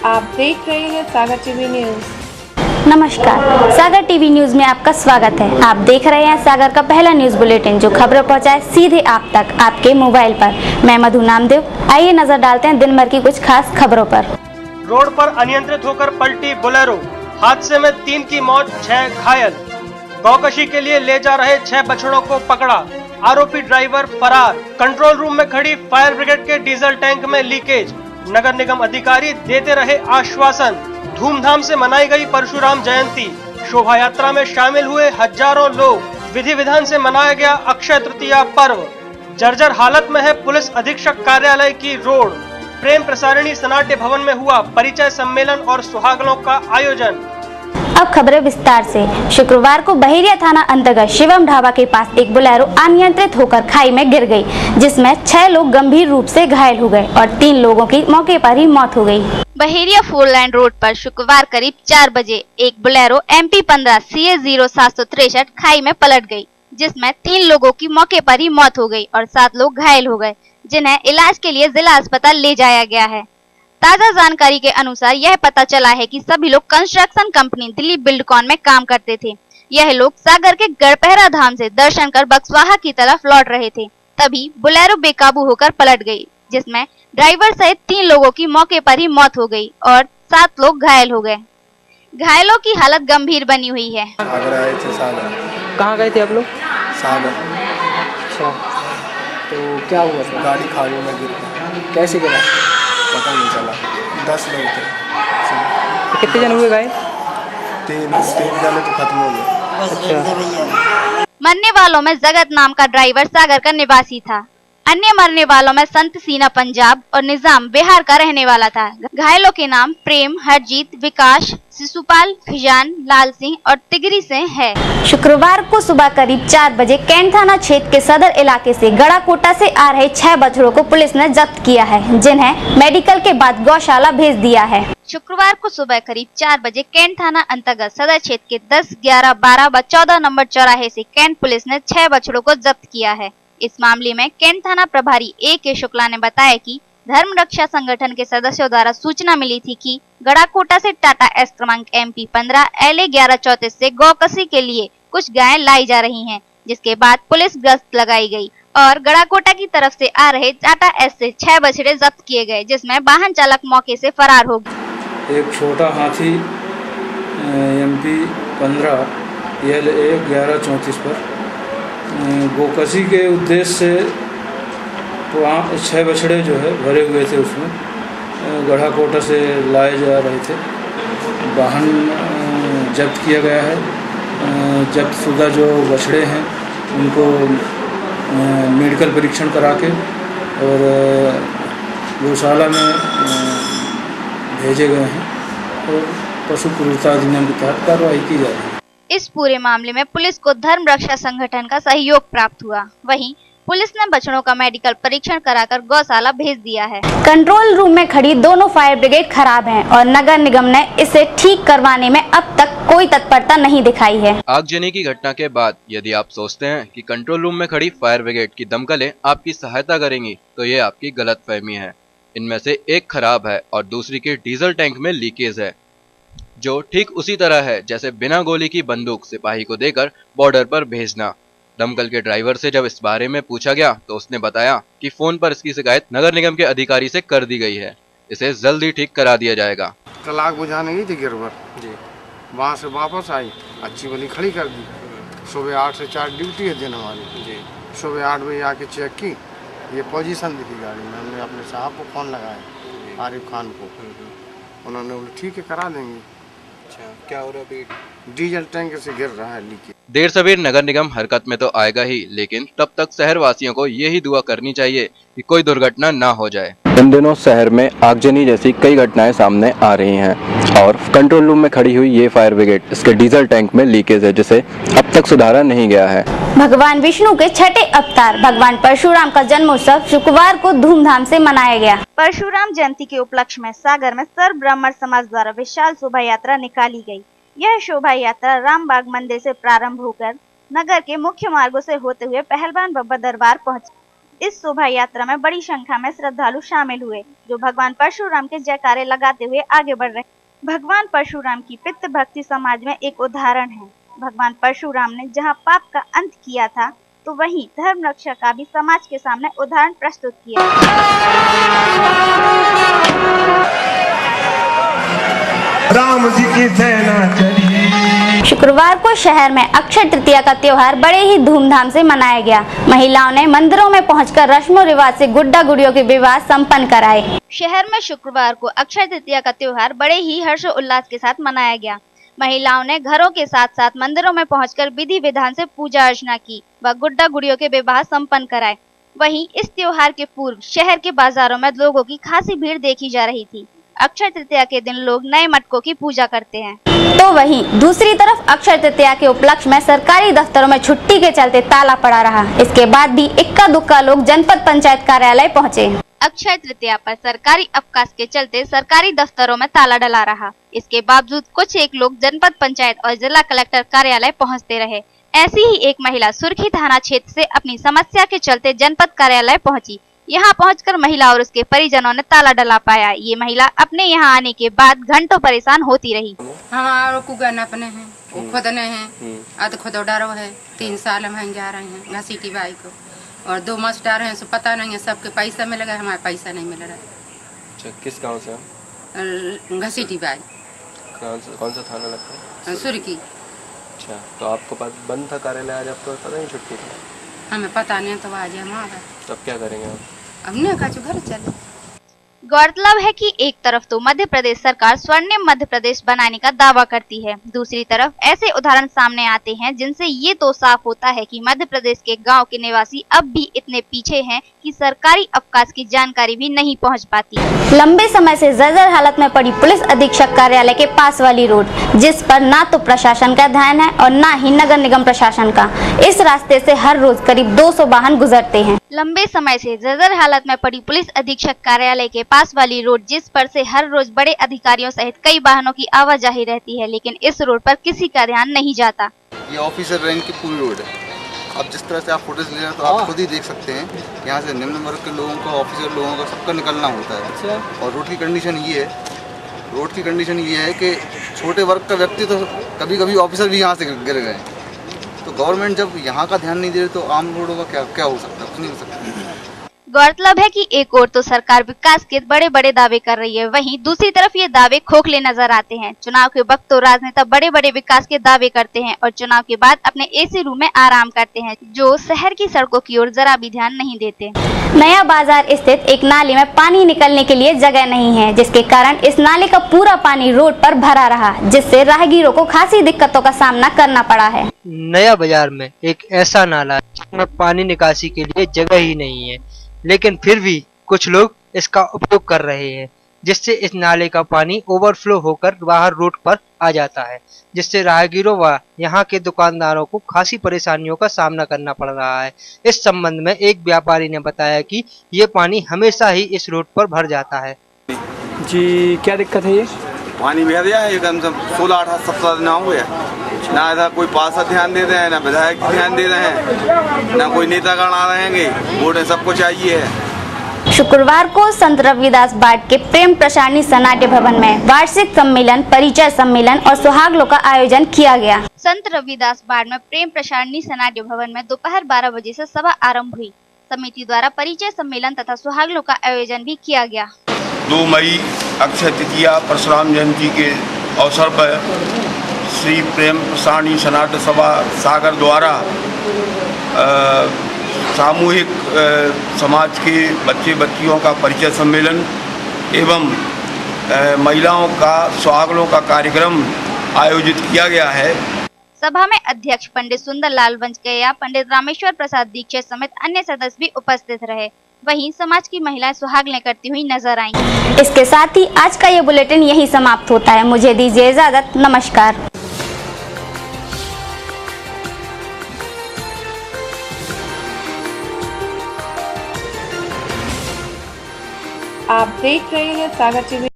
आप देख रहे हैं सागर टीवी न्यूज। नमस्कार, सागर टीवी न्यूज में आपका स्वागत है। आप देख रहे हैं सागर का पहला न्यूज बुलेटिन जो खबरें पहुंचाए सीधे आप तक आपके मोबाइल पर। मैं मधु नामदेव। आइए नजर डालते हैं दिन भर की कुछ खास खबरों पर। रोड पर अनियंत्रित होकर पलटी बोलेरो, हादसे में 3 की मौत, 6 घायल। गौकशी के लिए ले जा रहे 6 बछड़ों को पकड़ा, आरोपी ड्राइवर फरार। कंट्रोल रूम में खड़ी फायर ब्रिगेड के डीजल टैंक में लीकेज, नगर निगम अधिकारी देते रहे आश्वासन। धूमधाम से मनाई गई परशुराम जयंती, शोभा यात्रा में शामिल हुए हजारों लोग। विधि विधान से मनाया गया अक्षय तृतीया पर्व। जर्जर हालत में है पुलिस अधीक्षक कार्यालय की रोड। प्रेम प्रसारिणी सनाटे भवन में हुआ परिचय सम्मेलन और सुहागनों का आयोजन। अब खबरें विस्तार से। शुक्रवार को बहेरिया थाना अंतर्गत शिवम ढाबा के पास एक बोलेरो अनियंत्रित होकर खाई में गिर गई, जिसमें 6 लोग गंभीर रूप से घायल हो गए और 3 लोगों की मौके पर ही मौत हो गई। बहेरिया 4 लाइन रोड पर शुक्रवार करीब 4 बजे एक बोलेरो MP 15 CA 0763 खाई में पलट गई, जिसमें 3 लोगों की मौके पर ही मौत हो गई और 7 लोग घायल हो गए, जिन्हें इलाज के लिए जिला अस्पताल ले जाया गया है। ताजा जानकारी के अनुसार यह पता चला है कि सभी लोग कंस्ट्रक्शन कंपनी दिल्ली बिल्डकॉन में काम करते थे। यह लोग सागर के गढ़पहरा धाम से दर्शन कर बक्सवाहा की तरफ लौट रहे थे, तभी बोलेरो बेकाबू होकर पलट गई, जिसमें ड्राइवर सहित 3 लोगों की मौके पर ही मौत हो गई और 7 लोग घायल हो गए। घायलों की हालत गंभीर बनी हुई है। कहाँ गए थे आप लोग? सागर। अच्छा, तो क्या हुआ था? गाड़ी खाई में गिर गई। कैसे गिरा? पता नहीं चला। 10 लोग थे। तो कितने जन हुए घायल? 3 जने तो खत्म हो गए। अच्छा। मरने वालों में जगत नाम का ड्राइवर सागर का निवासी था। अन्य मरने वालों में संत सीना पंजाब और निजाम बिहार का रहने वाला था। घायलों के नाम प्रेम, हरजीत, विकास, शिशुपाल, फिजान, लाल सिंह और तिगरी से है। शुक्रवार को सुबह करीब 4 बजे कैंट थाना क्षेत्र के सदर इलाके से गड़ाकोटा से आ रहे 6 बछड़ों को पुलिस ने जब्त किया है, जिन्हें मेडिकल के बाद गौशाला भेज दिया है। शुक्रवार को सुबह करीब 4 बजे कैंट थाना अंतर्गत सदर क्षेत्र के 10, 11, 12 व 14 नंबर चौराहे से कैंट पुलिस ने 6 बछड़ों को जब्त किया है। इस मामले में कैंट थाना प्रभारी AK शुक्ला ने बताया कि धर्म रक्षा संगठन के सदस्यों द्वारा सूचना मिली थी कि गड़ाकोटा से टाटा S क्रमांक MP 15 LA 1134 से गौकसी के लिए कुछ गायें लाई जा रही हैं, जिसके बाद पुलिस गश्त लगाई गई और गड़ाकोटा की तरफ से आ रहे टाटा S से 6 बछड़े जब्त किए गए, जिसमें वाहन चालक मौके से फरार हो गया। एक छोटा हाथी MP 15 LA 1134 पर गोकसी के उद्देश्य से 6 बछड़े जो है भरे हुए थे, उसमें गढ़ाकोटा से लाए जा रहे थे। वाहन जब्त किया गया है। जब्त शुदा जो बछड़े हैं उनको मेडिकल परीक्षण करा के और गौशाला में भेजे गए हैं और पशु क्रूरता अधिनियम के तहत कार्रवाई की जा रही है। इस पूरे मामले में पुलिस को धर्म रक्षा संगठन का सहयोग प्राप्त हुआ। वहीं पुलिस ने बछड़ों का मेडिकल परीक्षण कराकर गौशाला भेज दिया है। कंट्रोल रूम में खड़ी दोनों फायर ब्रिगेड खराब हैं और नगर निगम ने इसे ठीक करवाने में अब तक कोई तत्परता नहीं दिखाई है। आगजनी की घटना के बाद यदि आप सोचते हैं कि कंट्रोल रूम में खड़ी फायर ब्रिगेड की दमकलें आपकी सहायता करेंगी, तो ये आपकी गलतफहमी है। इनमें से एक खराब है और दूसरी के डीजल टैंक में लीकेज है, जो ठीक उसी तरह है जैसे बिना गोली की बंदूक सिपाही को देकर बॉर्डर पर भेजना। दमकल के ड्राइवर से जब इस बारे में पूछा गया तो उसने बताया कि फोन पर इसकी शिकायत नगर निगम के अधिकारी से कर दी गई है, इसे जल्दी ठीक करा दिया जाएगा। कल आग बुझाने गई थी गिरवर जी, वहाँ से वापस आई, अच्छी वाली खड़ी कर दी। सुबह 8 से 4 ड्यूटी है दिन हमारी जी। सुबह 8 बजे आके चेक की, ये पोजीशन दिखी गाड़ी में। हमने अपने साहब को फ़ोन लगाया, आरिफ खान को, उन्होंने बोले ठीक है करा देंगे। अच्छा, क्या हो रहा है? अभी डीजल टैंक से गिर रहा है लीकेज। देर सवेर नगर निगम हरकत में तो आएगा ही, लेकिन तब तक शहर वासियों को यही दुआ करनी चाहिए कि कोई दुर्घटना ना हो जाए। इन दिनों शहर में आगजनी जैसी कई घटनाएं सामने आ रही हैं और कंट्रोल रूम में खड़ी हुई ये फायर ब्रिगेड इसके डीजल टैंक में लीकेज है, जिसे अब तक सुधारा नहीं गया है। भगवान विष्णु के 6ठे अवतार भगवान परशुराम का जन्मोत्सव शुक्रवार को धूमधाम से मनाया गया। परशुराम जयंती के उपलक्ष्य में सागर में सर्व ब्राह्मण समाज द्वारा विशाल शोभा यात्रा निकाली गई। यह शोभा यात्रा रामबाग मंदिर से प्रारंभ होकर नगर के मुख्य मार्गों से होते हुए पहलवान बाबा दरबार पहुंची। इस शोभा यात्रा में बड़ी संख्या में श्रद्धालु शामिल हुए, जो भगवान परशुराम के जयकारे लगाते हुए आगे बढ़ रहे। भगवान परशुराम की पितृ भक्ति समाज में एक उदाहरण है। भगवान परशुराम ने जहां पाप का अंत किया था, तो वहीं धर्म रक्षा का भी समाज के सामने उदाहरण प्रस्तुत किया। राम जी की सेना चली। शुक्रवार को शहर में अक्षय तृतीया का त्योहार बड़े ही धूमधाम से मनाया गया। महिलाओं ने मंदिरों में पहुंचकर रस्मों रिवाज से गुड्डा गुड़ियों के विवाह संपन्न कराए। शहर में शुक्रवार को अक्षय तृतीया का त्योहार बड़े ही हर्षोल्लास के साथ मनाया गया। महिलाओं ने घरों के साथ साथ मंदिरों में पहुंचकर विधि विधान से पूजा अर्चना की व गुड्डा गुड़ियों के विवाह संपन्न कराए। वहीं इस त्योहार के पूर्व शहर के बाजारों में लोगों की खासी भीड़ देखी जा रही थी। अक्षय तृतीया के दिन लोग नए मटकों की पूजा करते हैं, तो वहीं दूसरी तरफ अक्षय तृतीया के उपलक्ष्य में सरकारी दफ्तरों में छुट्टी के चलते ताला पड़ा रहा। इसके बाद भी इक्का दुक्का लोग जनपद पंचायत कार्यालय पहुंचे। अक्षय तृतीया पर सरकारी अवकाश के चलते सरकारी दफ्तरों में ताला डला रहा। इसके बावजूद कुछ एक लोग जनपद पंचायत और जिला कलेक्टर कार्यालय पहुंचते रहे। ऐसी ही एक महिला सुर्खी थाना क्षेत्र से अपनी समस्या के चलते जनपद कार्यालय पहुंची। यहां पहुंचकर महिला और उसके परिजनों ने ताला डला पाया। ये महिला अपने यहां आने के बाद घंटों परेशान होती रही। हमारे कुगन अपने हैं, वो खुदने हैं, अध खुद डरो है। 3 साल हम जा रहे हैं घसीटी बाई को, और 2 मास्टर हैं, सो पता नहीं है सबके पैसा मिल गया, हमारे पैसा नहीं मिल रहा। अच्छा, किस गांव से? घसीटी बाई। कौन सा थाना लगता है? सुर्खी। अच्छा, तो आपको पास बंद था कार्यालय आज, आपको पता नहीं छुट्टी थी? हमें पता नहीं, तो आज हम आ गए। तब क्या करेंगे आप? अब नहीं कहा घर चले। गौरतलब है कि एक तरफ तो मध्य प्रदेश सरकार स्वर्णिम मध्य प्रदेश बनाने का दावा करती है, दूसरी तरफ ऐसे उदाहरण सामने आते हैं जिनसे ये तो साफ होता है कि मध्य प्रदेश के गांव के निवासी अब भी इतने पीछे हैं कि सरकारी अवकाश की जानकारी भी नहीं पहुंच पाती। लंबे समय से जर्जर हालत में पड़ी पुलिस अधीक्षक कार्यालय के पास वाली रोड, जिस पर ना तो प्रशासन का ध्यान है और ना ही नगर निगम प्रशासन का। इस रास्ते से हर रोज करीब 200 वाहन गुजरते हैं। लंबे समय से जर्जर हालत में पड़ी पुलिस अधीक्षक कार्यालय के पास वाली रोड, जिस पर से हर रोज बड़े अधिकारियों सहित कई वाहनों की आवाजाही रहती है, लेकिन इस रोड पर किसी का ध्यान नहीं जाता। ये ऑफिसर रैंक की पूरी रोड है। अब जिस तरह से आप फुटेज ले रहे हैं तो आप खुद ही देख सकते हैं, यहाँ से निम्न वर्ग के लोगों को, ऑफिसर लोगों को सबका निकलना होता है। और रोड की कंडीशन ये है कि छोटे वर्ग का व्यक्ति तो कभी कभी ऑफिसर भी यहाँ से गिर गए। तो गवर्नमेंट जब यहाँ का ध्यान नहीं दे रही तो आम लोगों का क्या हो सकता है? कुछ नहीं हो सकता। गौरतलब है कि एक ओर तो सरकार विकास के बड़े बड़े दावे कर रही है, वहीं दूसरी तरफ ये दावे खोखले नजर आते हैं। चुनाव के वक्त तो राजनेता बड़े बड़े विकास के दावे करते हैं और चुनाव के बाद अपने एसी रूम में आराम करते हैं, जो शहर की सड़कों की ओर जरा भी ध्यान नहीं देते। नया बाजार स्थित एक नाली में पानी निकलने के लिए जगह नहीं है, जिसके कारण इस नाले का पूरा पानी रोड पर भरा रहा, जिससे राहगीरों को खासी दिक्कतों का सामना करना पड़ा है। नया बाजार में एक ऐसा नाला जिसमें पानी निकासी के लिए जगह ही नहीं है, लेकिन फिर भी कुछ लोग इसका उपयोग कर रहे हैं, जिससे इस नाले का पानी ओवरफ्लो होकर बाहर रोड पर आ जाता है, जिससे राहगीरों व यहाँ के दुकानदारों को खासी परेशानियों का सामना करना पड़ रहा है। इस संबंध में एक व्यापारी ने बताया कि ये पानी हमेशा ही इस रोड पर भर जाता है। जी, क्या दिक्कत है? ये पानी बह गया है एकदम, 16-18 सप्ताह दिन हो गया। ना ऐसा कोई पार्षद ध्यान दे रहे हैं, ना विधायक ध्यान दे रहे हैं, ना कोई नेतागण आ रहेंगे। वोट सबको चाहिए है। शुक्रवार को संत रविदास बाट के प्रेम प्रसारणी सनाट्य भवन में वार्षिक सम्मेलन, परिचय सम्मेलन और सुहागलों का आयोजन किया गया। संत रविदास बाट में प्रेम प्रसारणी सनाट्य भवन में दोपहर 12 बजे से सभा आरंभ हुई। समिति द्वारा परिचय सम्मेलन तथा सुहागलों का आयोजन भी किया गया। 2 मई अक्षय तृतीया परशुराम जयंती के अवसर पर श्री प्रेम प्रसारणी सनातन सभा सागर द्वारा सामूहिक समाज के बच्चे बच्चियों का परिचय सम्मेलन एवं महिलाओं का सुहागलों का कार्यक्रम आयोजित किया गया है। सभा में अध्यक्ष पंडित सुंदरलाल वंजकैया, पंडित रामेश्वर प्रसाद दीक्षित समेत अन्य सदस्य भी उपस्थित रहे। वहीं समाज की महिलाएं सुहागलें करती हुई नजर आईं। इसके साथ ही आज का ये बुलेटिन यही समाप्त होता है। मुझे दीजिए इजाजत। नमस्कार। आप देख रहे हैं सागर टीवी।